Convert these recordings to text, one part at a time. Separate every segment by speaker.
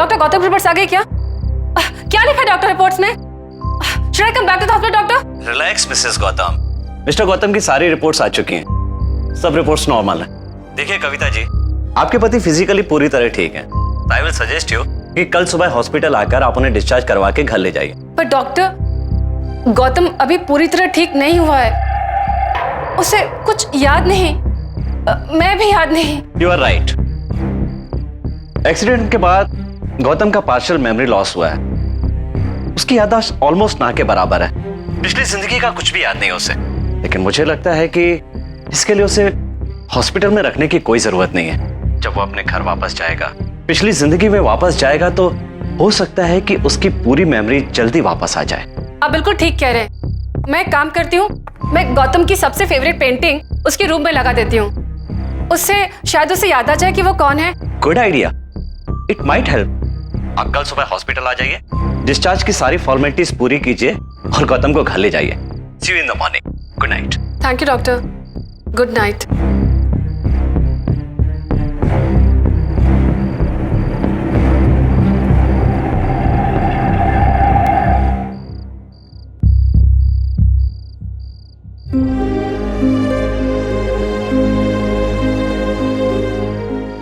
Speaker 1: Doctor Gautam reports आ गई क्या? क्या लिखा है डॉक्टर रिपोर्ट्स में? Should I come back to the hospital, doctor?
Speaker 2: Relax Mrs Gautam. Mister Gautam की सारी रिपोर्ट्स आ चुकी हैं। सब रिपोर्ट्स नॉर्मल है। देखिए कविता जी, आपके पति फिजिकली पूरी तरह ठीक हैं। आई विल सजेस्ट यू कि कल सुबह हॉस्पिटल आकर आप उन्हें डिस्चार्ज करवा के घर ले जाइए।
Speaker 1: पर डॉक्टर, गौतम अभी पूरी तरह ठीक नहीं हुआ है। उसे कुछ याद नहीं, मैं भी याद नहीं।
Speaker 2: You are right. एक्सीडेंट के बाद गौतम का पार्शियल मेमोरी लॉस हुआ है। उसकी याददाश्त ऑलमोस्ट ना के बराबर है। पिछली जिंदगी का कुछ भी याद नहीं उसे। लेकिन मुझे लगता है कि इसके लिए उसे हॉस्पिटल में रखने की कोई जरूरत नहीं है। जब वो अपने घर वापस जाएगा, पिछली जिंदगी में वापस जाएगा, तो हो सकता है कि उसकी पूरी मेमोरी जल्दी वापस आ जाए।
Speaker 1: आप बिल्कुल ठीक कह रहे हैं। मैं एक काम करती हूँ, मैं गौतम की सबसे फेवरेट पेंटिंग उसके रूम में लगा देती हूँ। उससे शायद उसे याद आ जाए कि वो कौन है।
Speaker 2: Good idea, it might help. आप कल सुबह हॉस्पिटल आ जाइए, डिस्चार्ज की सारी फॉर्मेलिटीज पूरी कीजिए और गौतम को घर ले जाइए। See you in the morning. Good night.
Speaker 1: Thank you doctor. Good night.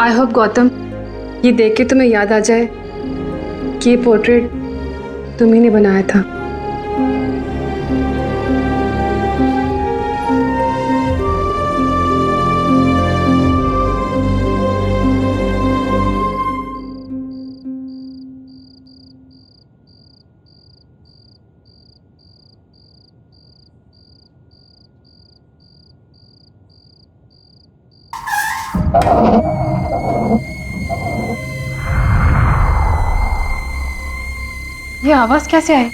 Speaker 1: I hope Gautam, ये देख के तुम्हें याद आ जाए कि ये पोर्ट्रेट तुम्ही ने बनाया था। ये आवाज कैसे आई?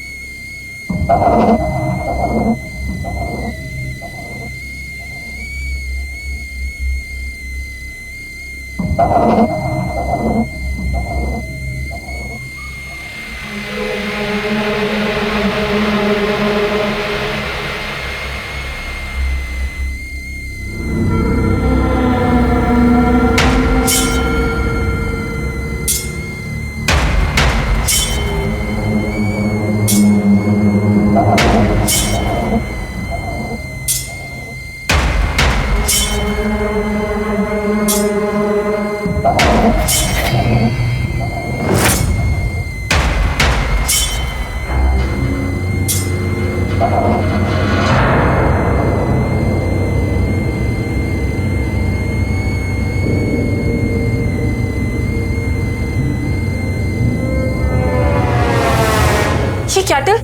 Speaker 1: ये कैटल,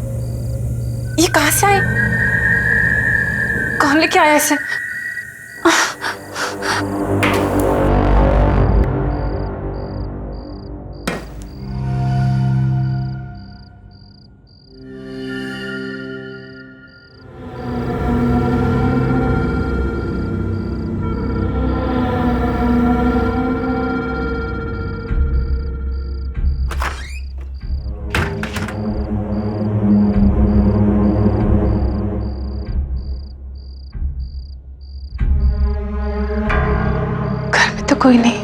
Speaker 1: ये कहां से आए? कौन लेके आया इसे? तो कोई नहीं,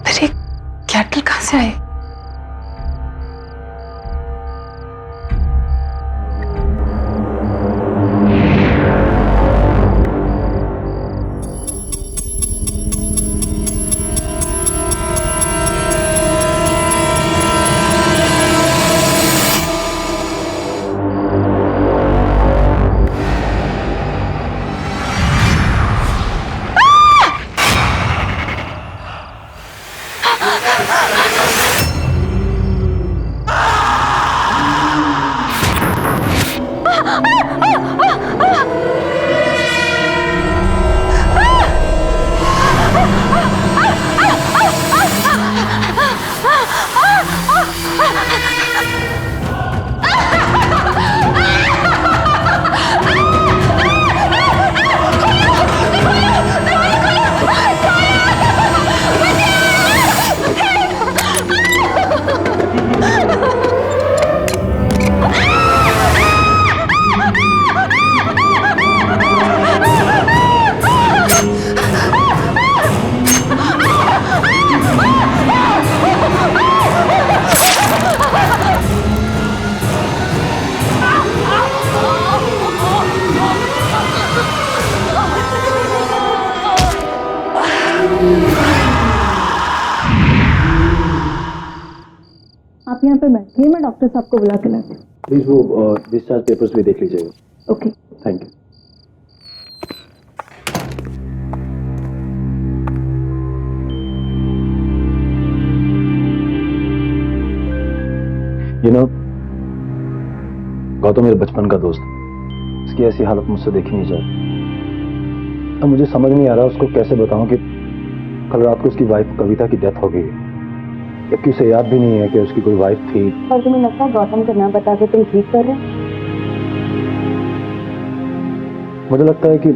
Speaker 1: फिर ये कैटल कहां से आए?
Speaker 3: यहाँ पे बैठिए, मैं डॉक्टर साहब को बुला के लाती हूँ।
Speaker 4: प्लीज वो डिस्चार्ज पेपर्स भी देख लीजिएगा।
Speaker 3: ओके।
Speaker 4: Thank you. गौतम मेरे बचपन का दोस्त है। इसकी ऐसी हालत मुझसे देखी नहीं जाती। अब मुझे समझ नहीं आ रहा उसको कैसे बताऊं कि कल रात को उसकी वाइफ कविता की डेथ हो गई, जबकि उसे याद भी नहीं है कि उसकी कोई वाइफ थी।
Speaker 3: और तुम्हें लगता है गौतम को ना बता के तुम ठीक कर रहे हो?
Speaker 4: मुझे लगता है कि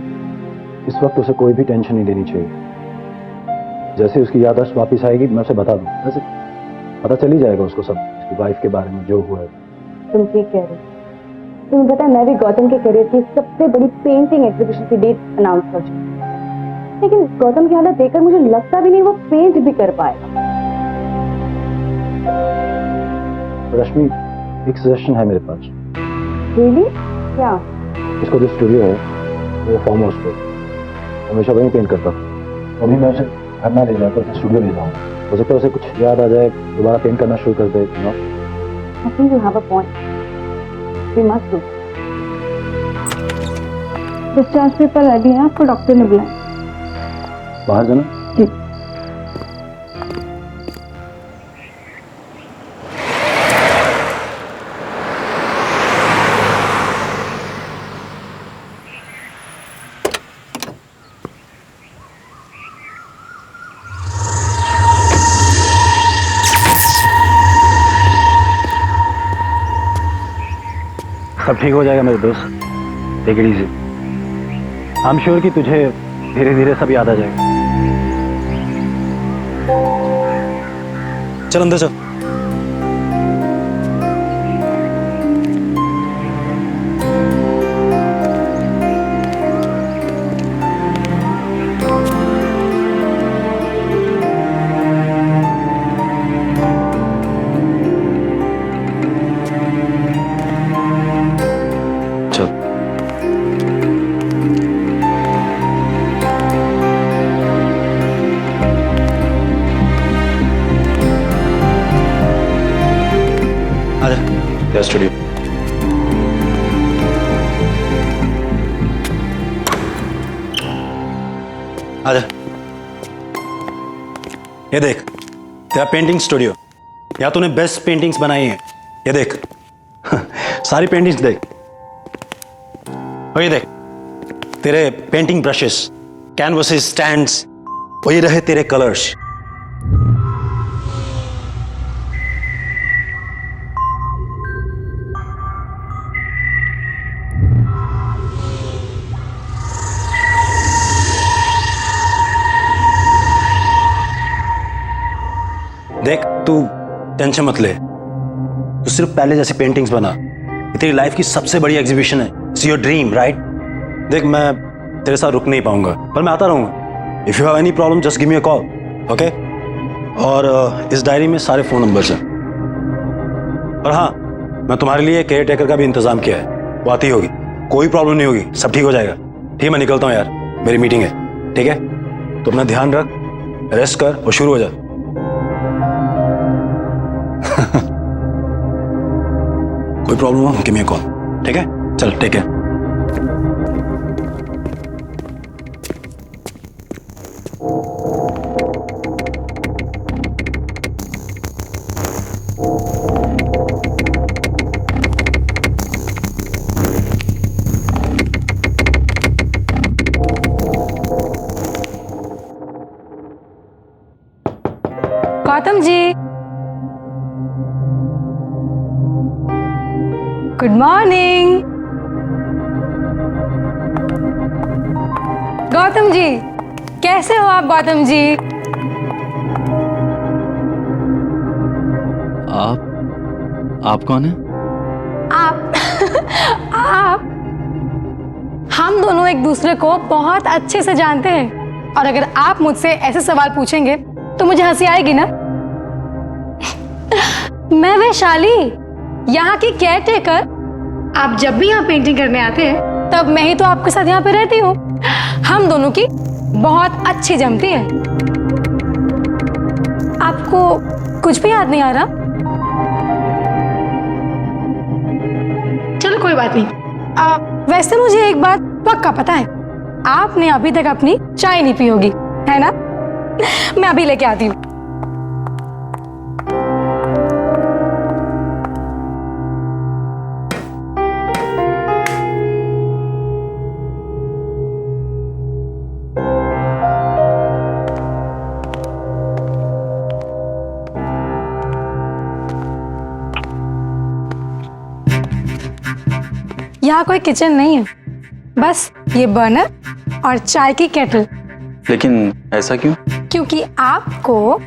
Speaker 4: इस वक्त उसे कोई भी टेंशन नहीं लेनी चाहिए। जैसे उसकी याददाश्त वापस आएगी मैं उसे बता दूं, वैसे पता चल ही जाएगा उसको सब उसकी वाइफ के बारे में जो हुआ है।
Speaker 3: तुम ठीक कह रहे हो। तुम्हें पता है मैं भी गौतम के करियर की सबसे बड़ी पेंटिंग एग्जीबिशन की डेट अनाउंस कर चुकी हूँ, लेकिन गौतम की हालत देखकर मुझे लगता भी नहीं वो पेंट भी कर पाएगा।
Speaker 4: रश्मि, एक सजेशन है मेरे पास।
Speaker 3: रियली? क्या?
Speaker 4: इसको जो स्टूडियो है वो फार्म हाउस पे हमेशा वहीं पेंट करता था। अभी मैं उसे घर ना ले जाकर उसे स्टूडियो ले जाऊँ, हो सकता है उसे कुछ याद आ जाए, दोबारा पेंट करना शुरू कर दे।
Speaker 3: I think you have a point. We must do. Discharge paper ready है, आपको डॉक्टर ने बुलाया।
Speaker 4: बाहर जाना?
Speaker 3: जी।
Speaker 4: सब ठीक हो जाएगा मेरे दोस्त, take it easy. I am sure कि तुझे धीरे धीरे सब याद आ जाएगा। चल अंदर चल। स्टूडियो आजा। ये देख तेरा पेंटिंग स्टूडियो, या तूने बेस्ट पेंटिंग्स बनाई हैं। ये देख सारी पेंटिंग्स देख, और ये देख तेरे पेंटिंग ब्रशेस, कैनवसेस, स्टैंड्स, वही रहे तेरे कलर्स। देख तू टेंशन मत ले, तू सिर्फ पहले जैसी पेंटिंग्स बना। ये तेरी लाइफ की सबसे बड़ी एग्जीबिशन है। It's your dream, right? देख मैं तेरे साथ रुक नहीं पाऊंगा, पर मैं आता रहूंगा। If you have any problem just give me a call, okay? और इस डायरी में सारे फोन नंबर्स हैं। और हाँ, मैं तुम्हारे लिए केयर टेकर का भी इंतजाम किया है, वो आती होगी। कोई प्रॉब्लम नहीं होगी, सब ठीक हो जाएगा। ठीक है, मैं निकलता हूँ यार, मेरी मीटिंग है। ठीक है, तो अपना ध्यान रख, रेस्ट कर और शुरू हो जा। कोई प्रॉब्लम हो गिव मी अ कॉल, ठीक है? चल take care.
Speaker 1: Gautam ji, good morning. Gautam ji, कैसे हो आप गौतम जी?
Speaker 2: आप कौन है?
Speaker 1: आप आप हम दोनों एक दूसरे को बहुत अच्छे से जानते हैं, और अगर आप मुझसे ऐसे सवाल पूछेंगे तो मुझे हंसी आएगी ना। मैं वैशाली, यहाँ की केयर टेकर। आप जब भी यहाँ पेंटिंग करने आते हैं तब मैं ही तो आपके साथ यहाँ पे रहती हूँ। हम दोनों की बहुत अच्छी जमती है। आपको कुछ भी याद नहीं आ रहा? बात नहीं। वैसे मुझे एक बात पक्का पता है, आपने अभी तक अपनी चाय नहीं पी होगी, है ना? मैं अभी लेके आती हूँ। यहाँ कोई किचन नहीं है, बस ये बर्नर और चाय की केटल।
Speaker 5: लेकिन ऐसा क्यों?
Speaker 1: क्योंकि आपको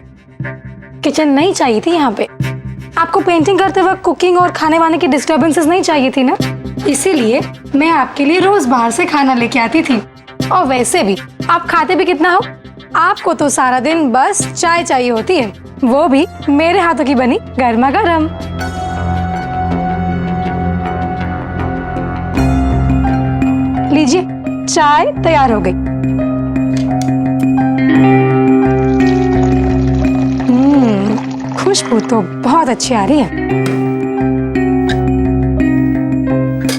Speaker 1: किचन नहीं चाहिए थी यहाँ पे। आपको पेंटिंग करते वक्त कुकिंग और खाने वाने की डिस्टर्बेंसेस नहीं चाहिए थी ना, इसीलिए मैं आपके लिए रोज बाहर से खाना लेके आती थी। और वैसे भी आप खाते भी कितना हो, आपको तो सारा दिन बस चाय चाहिए होती है, वो भी मेरे हाथों की बनी गर्मा गर्म। लीजिए, चाय तैयार हो गई। खुशबू तो बहुत अच्छी आ रही है।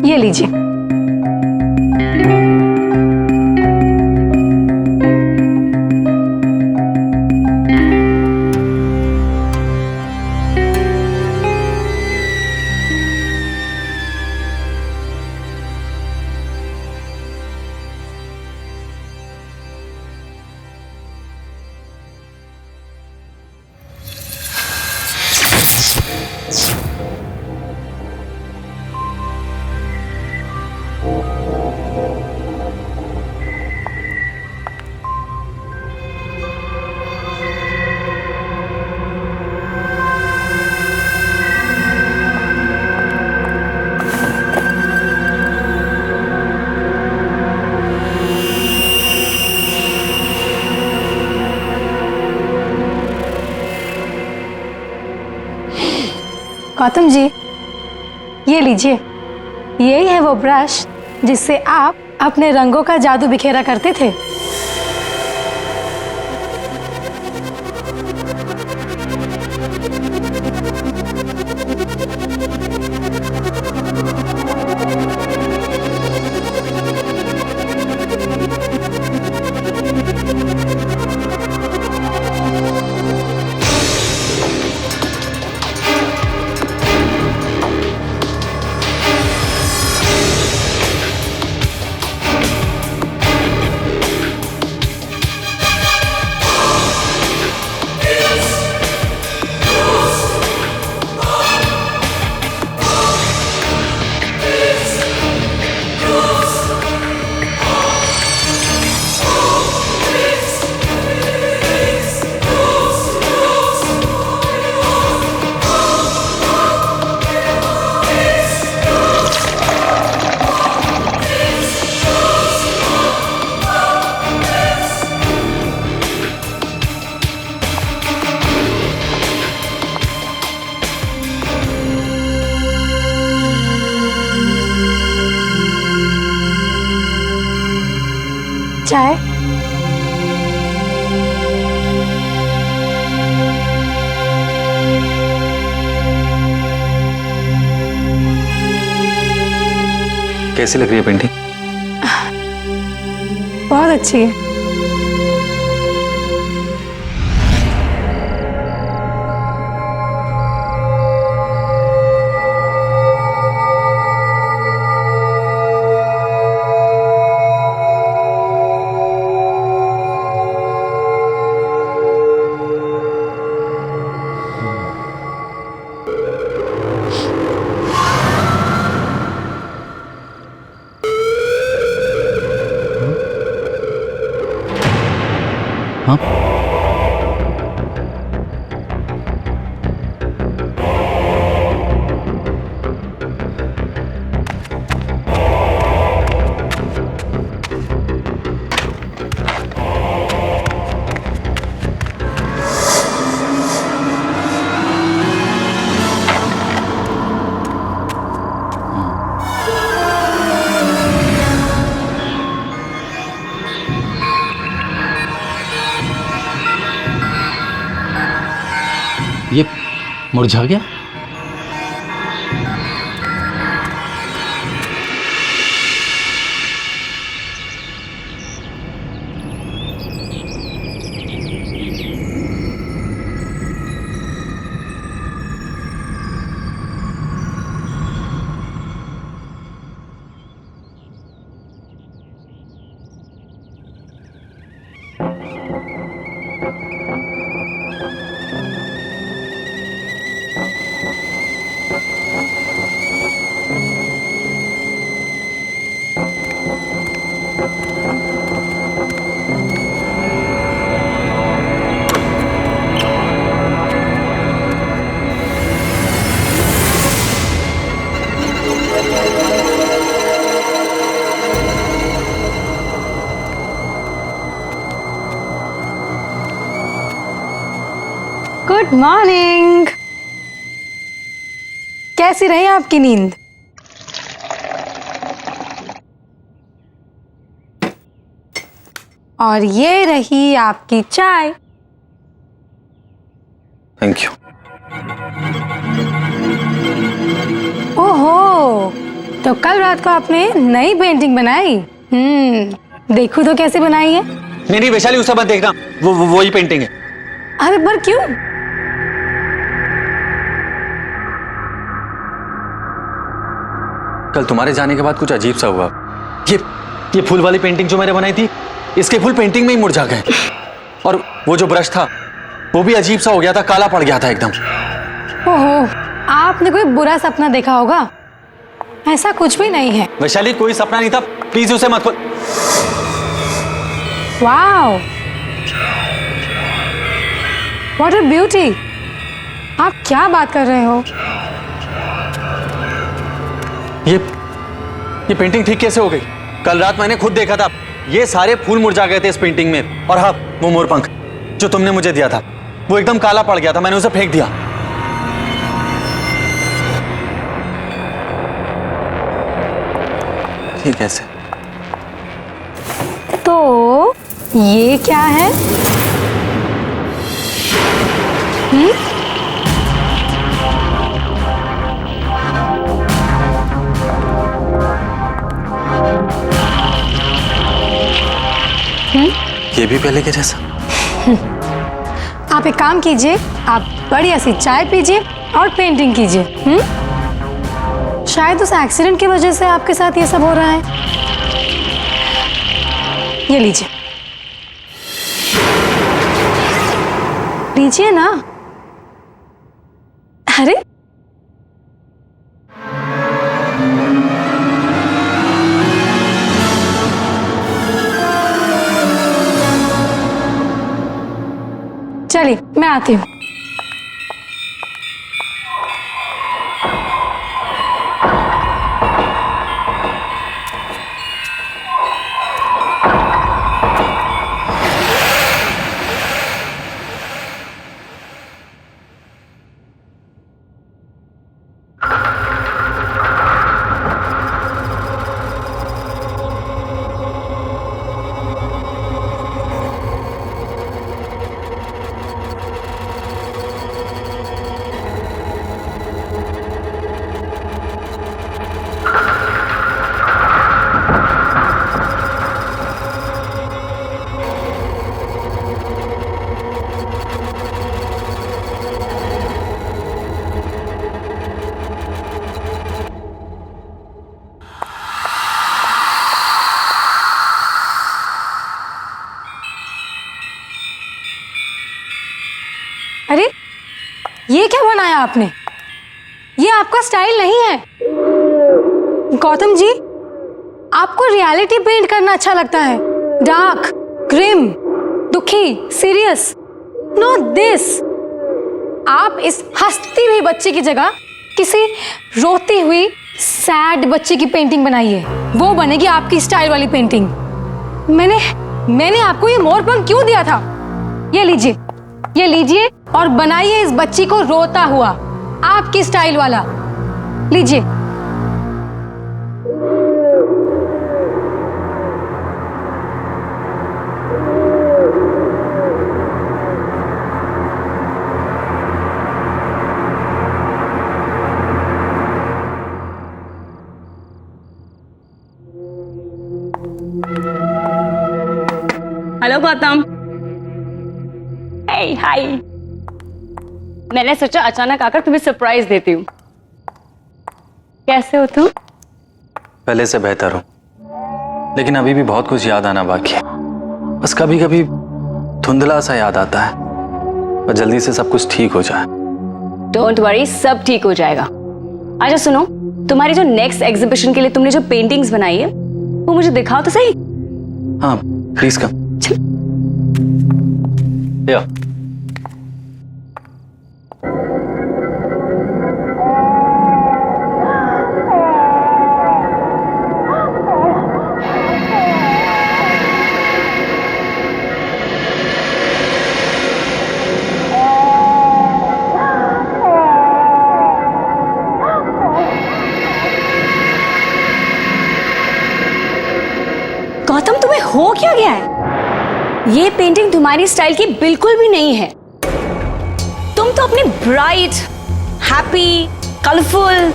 Speaker 1: ये लीजिए। गौतम जी, ये लीजिए, यही है वो ब्रश जिससे आप अपने रंगों का जादू बिखेरा करते थे। चाय?
Speaker 5: कैसी लग रही है पेंटिंग?
Speaker 1: बहुत अच्छी है।
Speaker 5: हाँ? ये मुरझा गया?
Speaker 1: मॉर्निंग। कैसी रही आपकी नींद? और ये रही आपकी चाय।
Speaker 5: Thank you.
Speaker 1: ओहो, तो कल रात को आपने नई पेंटिंग बनाई? देखूं तो कैसे बनाई है?
Speaker 5: नहीं वैशाली, उसे मत देखना, वही पेंटिंग है।
Speaker 1: अरे पर क्यों?
Speaker 5: कल तुम्हारे जाने के बाद कुछ अजीब सा हुआ। ये फूल वाली पेंटिंग जो मैंने बनाई थी, इसके फूल पेंटिंग में ही मुरझा गए। और वो जो ब्रश था वो भी अजीब सा हो गया था, काला पड़ गया था एकदम।
Speaker 1: ओहो, आपने कोई बुरा सपना देखा होगा। ऐसा कुछ भी नहीं है।
Speaker 5: वैशाली, कोई सपना नहीं था, प्लीज उसे मत खोल।
Speaker 1: Wow, what a beauty. आप क्या बात कर रहे हो?
Speaker 5: ये पेंटिंग ठीक कैसे हो गई? कल रात मैंने खुद देखा था, ये सारे फूल मुरझा गए थे इस पेंटिंग में। और हाँ, वो मोरपंख जो तुमने मुझे दिया था वो एकदम काला पड़ गया था, मैंने उसे फेंक दिया। ये कैसे?
Speaker 1: तो ये क्या है?
Speaker 5: ये भी पहले के जैसा।
Speaker 1: आप एक काम कीजिए, आप बढ़िया सी चाय पीजिए और पेंटिंग कीजिए। शायद उस एक्सीडेंट की वजह से आपके साथ ये सब हो रहा है। ये लीजिए, लीजिए ना। अरे चलिए, मैं आती हूँ। अरे ये क्या बनाया आपने? ये आपका स्टाइल नहीं है। गौतम जी, आपको रियलिटी पेंट करना अच्छा लगता है। डार्क, ग्रिम, दुखी, सीरियस। No this. आप इस हंसती हुई बच्ची की जगह किसी रोती हुई सैड बच्ची की पेंटिंग बनाइए। वो बनेगी आपकी स्टाइल वाली पेंटिंग। मैंने आपको ये मोरपंख क्यों दिया था? ये लीजिए और बनाइए इस बच्ची को रोता हुआ, आपकी स्टाइल वाला। लीजिए।
Speaker 3: हेलो गौतम। हाय। मैंने सोचा अचानक आकर तुम्हें सरप्राइज देती हूँ। कैसे हो तुम?
Speaker 5: पहले से बेहतर हूं, लेकिन अभी भी बहुत कुछ याद आना बाकी है। बस कभी कभी धुंधला सा याद आता है, पर जल्दी से सब कुछ ठीक हो जाए।
Speaker 3: डोंट वरी, सब ठीक हो जाएगा। अच्छा सुनो, तुम्हारी जो नेक्स्ट एग्जीबिशन के लिए तुमने जो पेंटिंग्स बनाई है वो मुझे दिखाओ तो सही।
Speaker 5: हाँ प्लीज कम। या
Speaker 3: हो क्या गया है? ये पेंटिंग तुम्हारी स्टाइल की बिल्कुल भी नहीं है। तुम तो अपनी ब्राइट, हैप्पी, कलरफुल,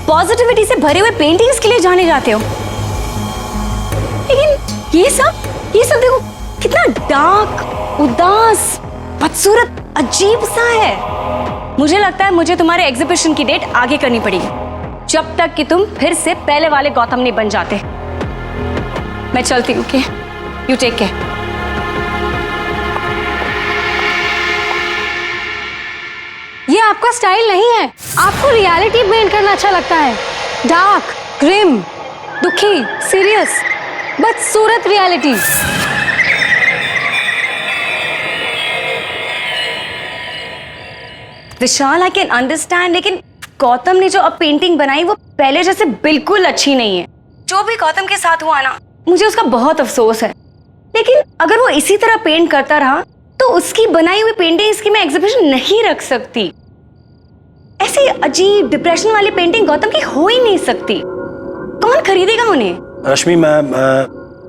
Speaker 3: पॉजिटिविटी से भरे हुए पेंटिंग्स के लिए जाने जाते हो, लेकिन ये सब देखो कितना डार्क, उदास, बदसूरत, अजीब सा है। मुझे लगता है मुझे तुम्हारे एग्जीबिशन की डेट आगे करनी पड़ेगी, जब तक कि तुम फिर से पहले वाले गौतम नहीं बन जाते। मैं चलती हूँ, यू टेक केयर।
Speaker 1: ये आपका स्टाइल नहीं है। आपको रियलिटी पेंट करना अच्छा लगता है। डार्क, ग्रिम, दुखी, सीरियस, बदसूरत reality.
Speaker 3: Vishal, I can understand, लेकिन गौतम ने जो अब पेंटिंग बनाई वो पहले जैसे बिल्कुल अच्छी नहीं है। जो भी गौतम के साथ हुआ ना, मुझे उसका बहुत अफसोस है। लेकिन अगर वो इसी तरह पेंट करता रहा तो उसकी बनाई हुई पेंटिंग्स की मैं एग्जीबिशन नहीं रख सकती। ऐसी अजीब डिप्रेशन वाली पेंटिंग गौतम की हो ही नहीं सकती। कौन खरीदेगा उन्हें?
Speaker 4: रश्मि, मैं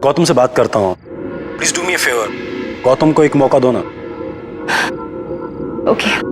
Speaker 4: गौतम से बात करता हूँ। Please do me a favour, Gautam को एक मौका दो ना।
Speaker 3: ओके।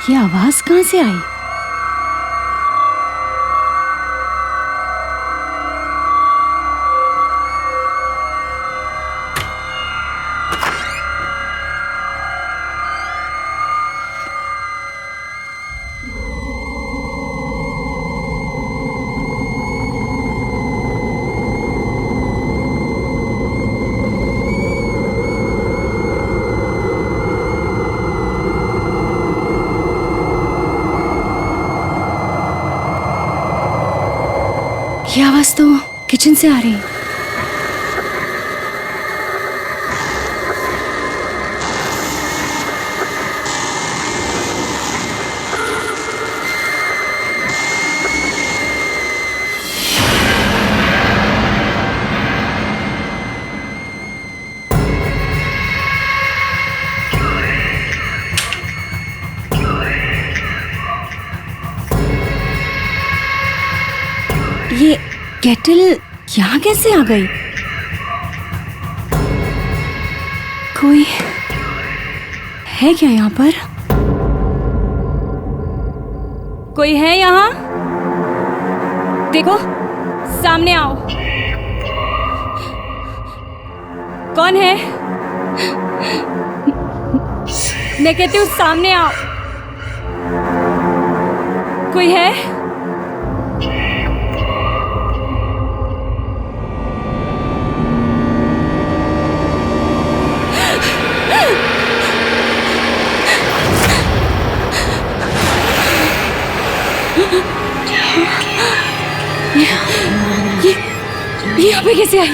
Speaker 3: ये आवाज कहां से आई? ये आवाज तो किचन से आ रही है। ये केटल यहाँ कैसे आ गई? कोई है क्या यहाँ पर? कोई है यहाँ? देखो, सामने आओ। कौन है? मैं कहती हूँ सामने आओ। कोई है? ये यहाँ पे कैसे आई?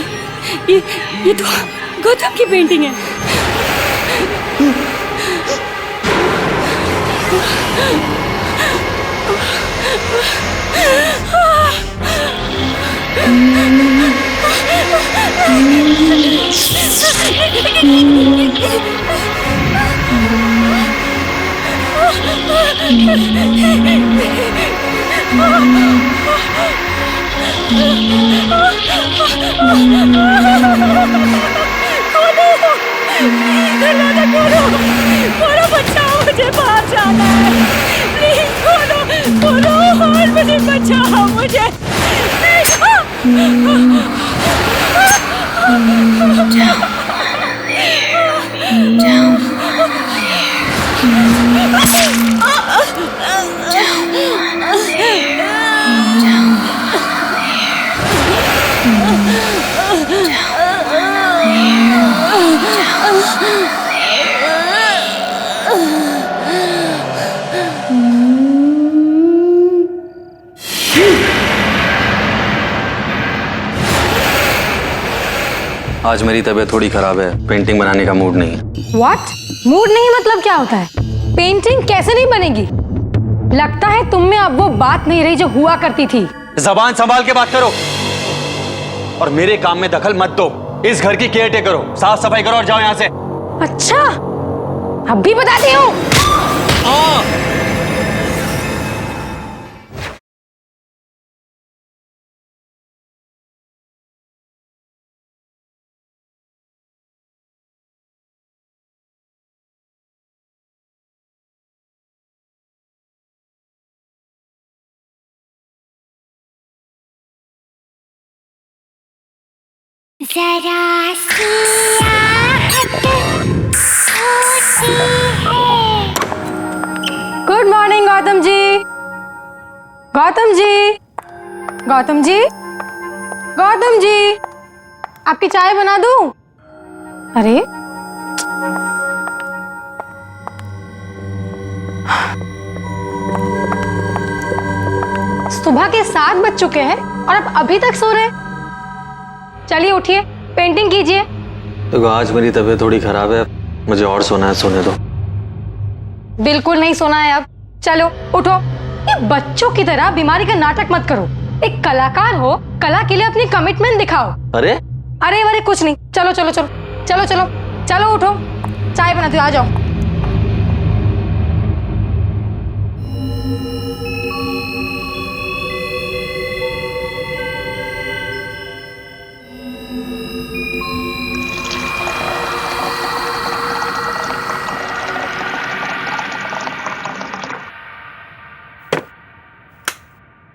Speaker 3: ये तो गौतम की पेंटिंग है। खोलो, बचाओ, मुझे बाहर जाना है। प्लीज खोलो और मुझे बचाओ, मुझे।
Speaker 5: आज मेरी तबीयत थोड़ी खराब है, पेंटिंग बनाने का मूड नहीं है।
Speaker 1: व्हाट? मूड नहीं मतलब क्या होता है? पेंटिंग कैसे नहीं बनेगी? लगता है तुम में अब वो बात नहीं रही जो हुआ करती थी।
Speaker 5: जबान संभाल के बात करो और मेरे काम में दखल मत दो। इस घर की केयर टेकर करो, साफ सफाई करो और जाओ यहाँ से।
Speaker 1: अच्छा, अब भी बताती हूँ।
Speaker 6: जरा सी आहट होती है।
Speaker 1: Good morning Gautam ji. गौतम जी, गौतम जी, गौतम जी, आपकी चाय बना दूं? अरे सुबह के 7 बज चुके हैं और आप अभी तक सो रहे हैं। चलिए उठिए, पेंटिंग कीजिए।
Speaker 5: देखो आज मेरी तबीयत थोड़ी खराब है, मुझे और सोना है, सोने दो।
Speaker 1: बिल्कुल नहीं सोना है अब। चलो उठो। ये बच्चों की तरह बीमारी का नाटक मत करो। एक कलाकार हो, कला के लिए अपनी कमिटमेंट दिखाओ।
Speaker 5: अरे
Speaker 1: अरे वरे कुछ नहीं। चलो चलो चलो चलो चलो चलो उठो, चाय बनाती हूँ, आ जाओ।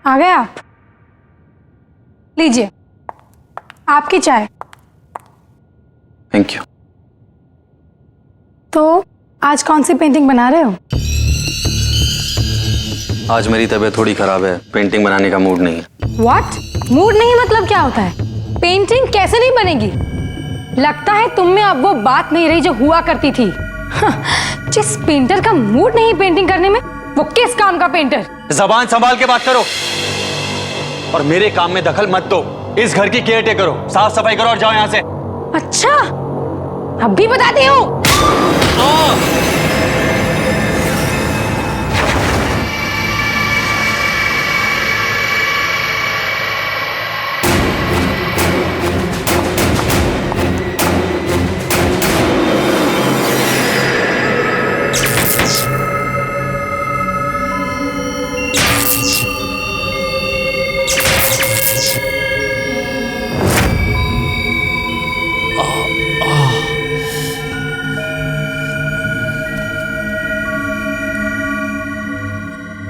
Speaker 1: आ गए आप? लीजिए आपकी चाय।
Speaker 5: Thank you.
Speaker 1: तो आज कौन सी पेंटिंग बना रहे हो?
Speaker 5: आज मेरी तबीयत थोड़ी खराब है, पेंटिंग बनाने का मूड नहीं है।
Speaker 1: व्हाट? मूड नहीं मतलब क्या होता है? पेंटिंग कैसे नहीं बनेगी? लगता है तुम में अब वो बात नहीं रही जो हुआ करती थी। जिस पेंटर का मूड नहीं पेंटिंग करने में, वो किस काम का पेंटर?
Speaker 5: जबान संभाल के बात करो और मेरे काम में दखल मत दो। इस घर की केयर टेकर करो, साफ सफाई करो और जाओ यहाँ से।
Speaker 1: अच्छा, अब भी बताती हूँ।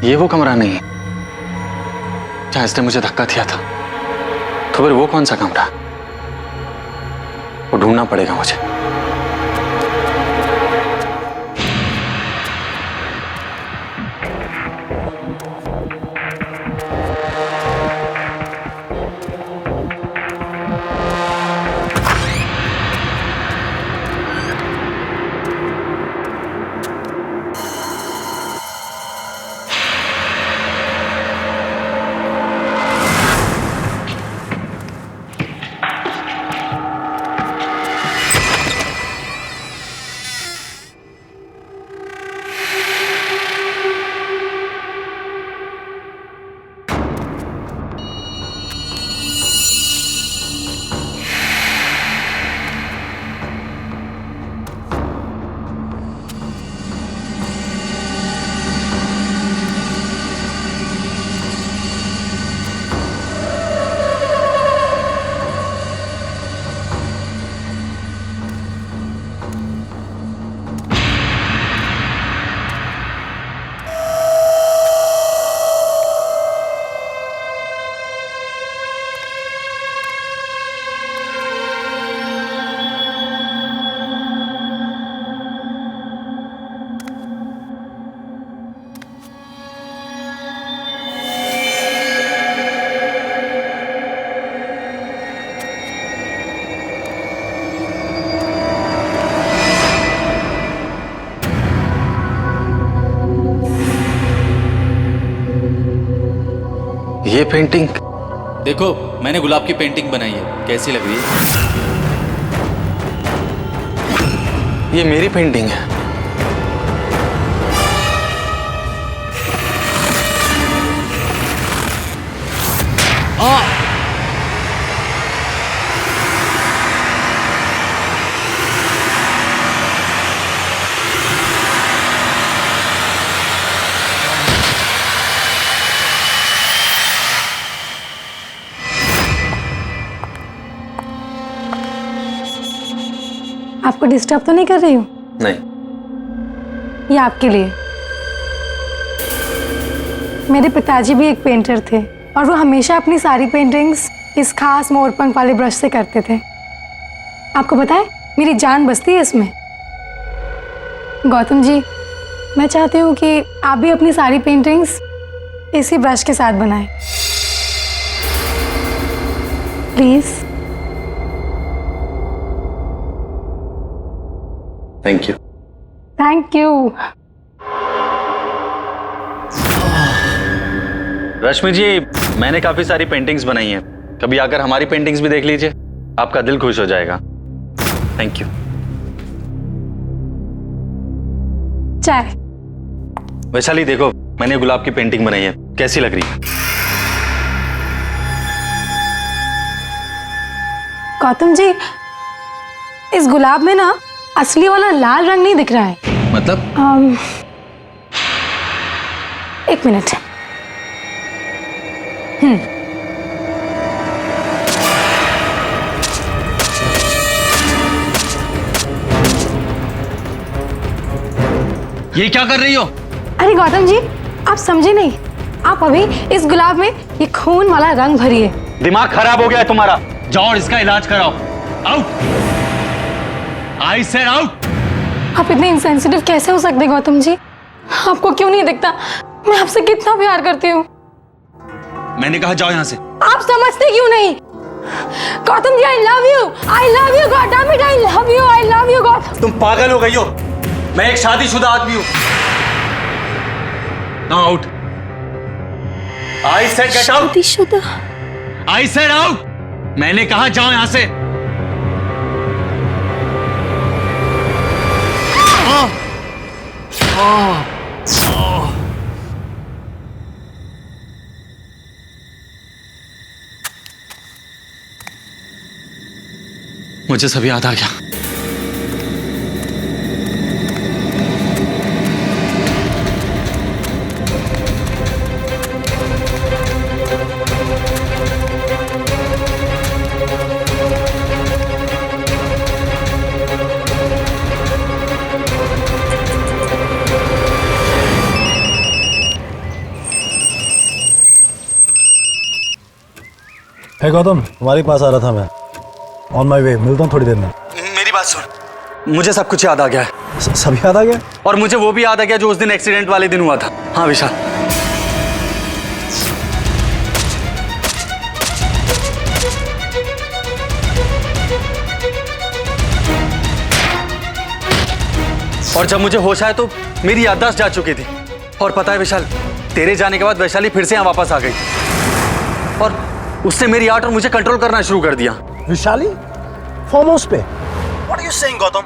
Speaker 5: ये वो कमरा नहीं है जहां इसने मुझे धक्का दिया था। तो फिर वो कौन सा कमरा? वो ढूंढना पड़ेगा मुझे। ये पेंटिंग
Speaker 7: देखो, मैंने गुलाब की पेंटिंग बनाई है, कैसी लग रही है?
Speaker 5: ये मेरी पेंटिंग है।
Speaker 1: आपको डिस्टर्ब तो नहीं कर रही हूँ?
Speaker 5: नहीं।
Speaker 1: ये आपके लिए। मेरे पिताजी भी एक पेंटर थे और वो हमेशा अपनी सारी पेंटिंग्स इस खास मोरपंख वाले ब्रश से करते थे। आपको पता है मेरी जान बसती है इसमें। गौतम जी, मैं चाहती हूँ कि आप भी अपनी सारी पेंटिंग्स इसी ब्रश के साथ बनाएं। Please.
Speaker 5: Thank you.
Speaker 1: Thank you.
Speaker 5: Rashmi ji, मैंने काफी सारी पेंटिंग्स बनाई हैं, कभी आकर हमारी पेंटिंग्स भी देख लीजिए, आपका दिल खुश हो जाएगा। Thank you.
Speaker 1: चाय।
Speaker 5: वैशाली देखो, मैंने गुलाब की पेंटिंग बनाई है, कैसी लग रही है?
Speaker 1: गौतम जी, इस गुलाब में ना असली वाला लाल रंग नहीं दिख रहा है।
Speaker 5: मतलब?
Speaker 1: एक मिनट।
Speaker 5: ये क्या कर रही हो?
Speaker 1: अरे गौतम जी, आप समझे नहीं। आप अभी इस गुलाब में ये खून वाला रंग भरिए।
Speaker 5: दिमाग खराब हो गया है तुम्हारा, जाओ और इसका इलाज कराओ। आउट। I said out.
Speaker 1: आप इतने इंसेंसिटिव कैसे हो सकते गौतम जी? आपको क्यों नहीं दिखता मैं आपसे कितना प्यार करती हूँ?
Speaker 5: मैंने कहा जाओ यहाँ से।
Speaker 1: आप समझते क्यों नहीं? Gautam ji, I love you Gautam, I love you Gautam.
Speaker 5: तुम पागल हो गई हो, मैं एक शादीशुदा आदमी हूँ। Now out. I said get out.
Speaker 1: शादीशुदा?
Speaker 5: I said out. मैंने कहा जाओ यहाँ से। मुझे सब याद आ गया।
Speaker 4: हे गौतम, तुम्हारे पास आ रहा था मैं। ऑन माई वे, मिलता हूँ थोड़ी देर में।
Speaker 5: मेरी बात सुन, मुझे सब कुछ याद आ गया है।
Speaker 4: सब याद आ गया?
Speaker 5: और मुझे वो भी याद आ गया जो उस दिन एक्सीडेंट वाले दिन हुआ था। हाँ विशाल, और जब मुझे होश आया तो मेरी याददाश्त जा चुकी थी। और पता है विशाल, तेरे जाने के बाद वैशाली फिर से यहाँ वापस आ गई और उसने मेरी आर्ट और मुझे कंट्रोल करना शुरू कर दिया।
Speaker 4: विशाली फार्म हाउस पे? What are you saying Gautam?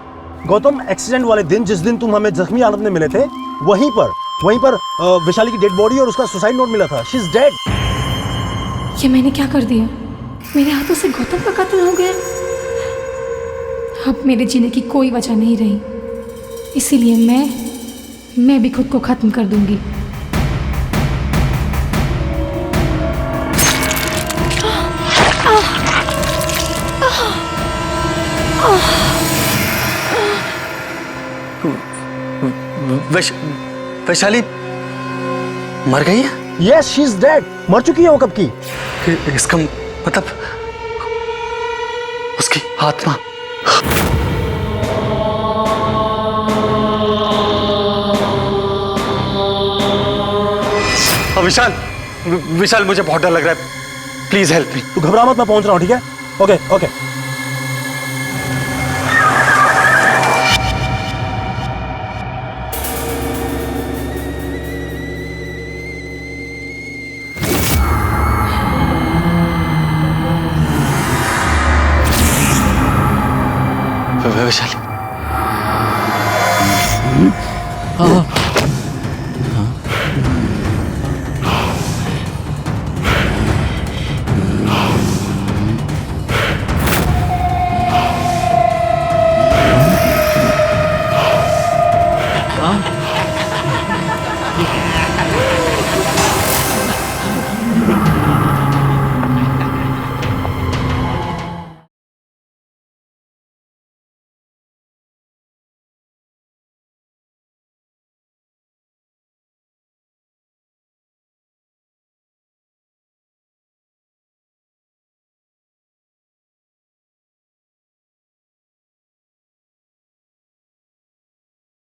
Speaker 4: Gautam, accident वाले दिन जिस दिन तुम हमें जख्मी हालत में मिले थे, वहीं पर विशाली की डेड बॉडी और उसका सुसाइड नोट मिला था। She is dead.
Speaker 1: ये मैंने क्या कर दिया? मेरे हाथों से गौतम का कत्ल हो गया। अब मेरे जीने की कोई वजह नहीं रही, इसीलिए मैं भी खुद को खत्म कर दूंगी।
Speaker 5: वैशाली मर गई है?
Speaker 4: Yes, she is dead. मर चुकी है वो कब की।
Speaker 5: इसका मतलब उसकी आत्मा। विशाल, विशाल मुझे बहुत डर लग रहा है, प्लीज हेल्प मी।
Speaker 4: तू घबरा मत, मैं पहुंच रहा हूँ, ठीक है? Okay okay.
Speaker 5: वैशाली,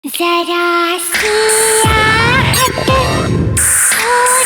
Speaker 6: जरा सी आहट होती है।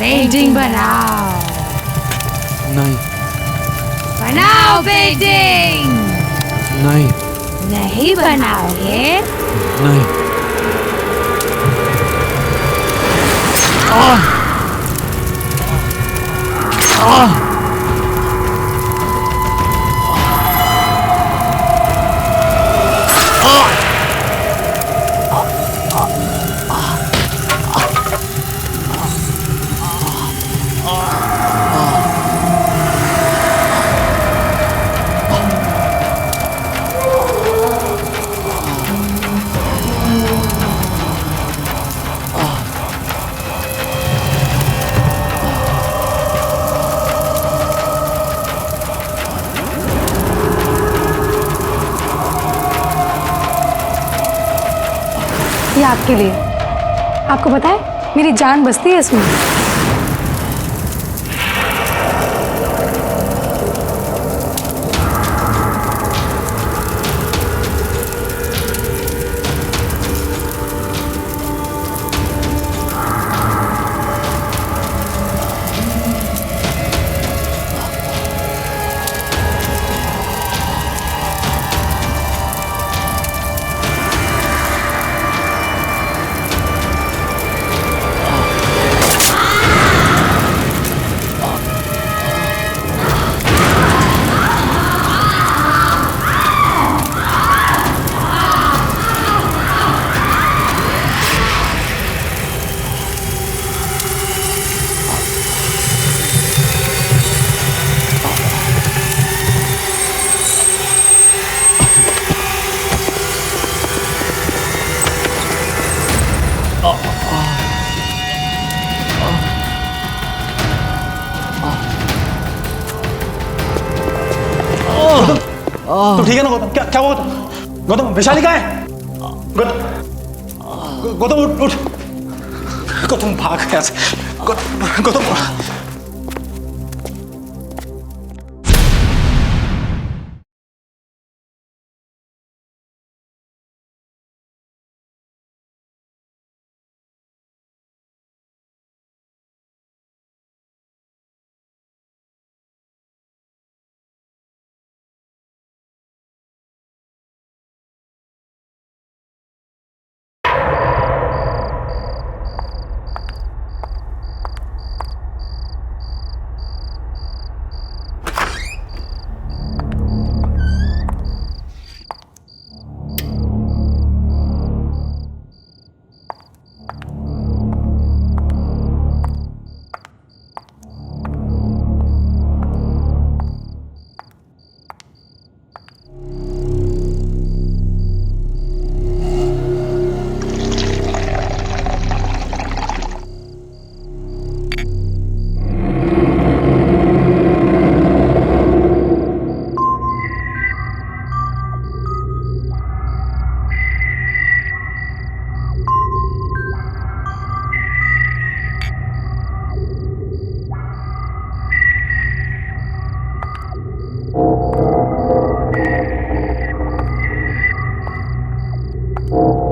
Speaker 7: पेंटिंग बनाओ।
Speaker 8: नहीं
Speaker 7: बनाओ पेंटिंग।
Speaker 8: नहीं
Speaker 7: नहीं बनाओगे?
Speaker 8: नहीं।
Speaker 1: ये आपके लिए। आपको पता है मेरी जान बसती है इसमें।
Speaker 4: तू ठीक है ना गौतम? क्या क्या हुआ गौतम? गौतम वैशाली कहाँ है? गौतम उठ उठ। गौतम भाग यहाँ से। गौतम
Speaker 6: Oh.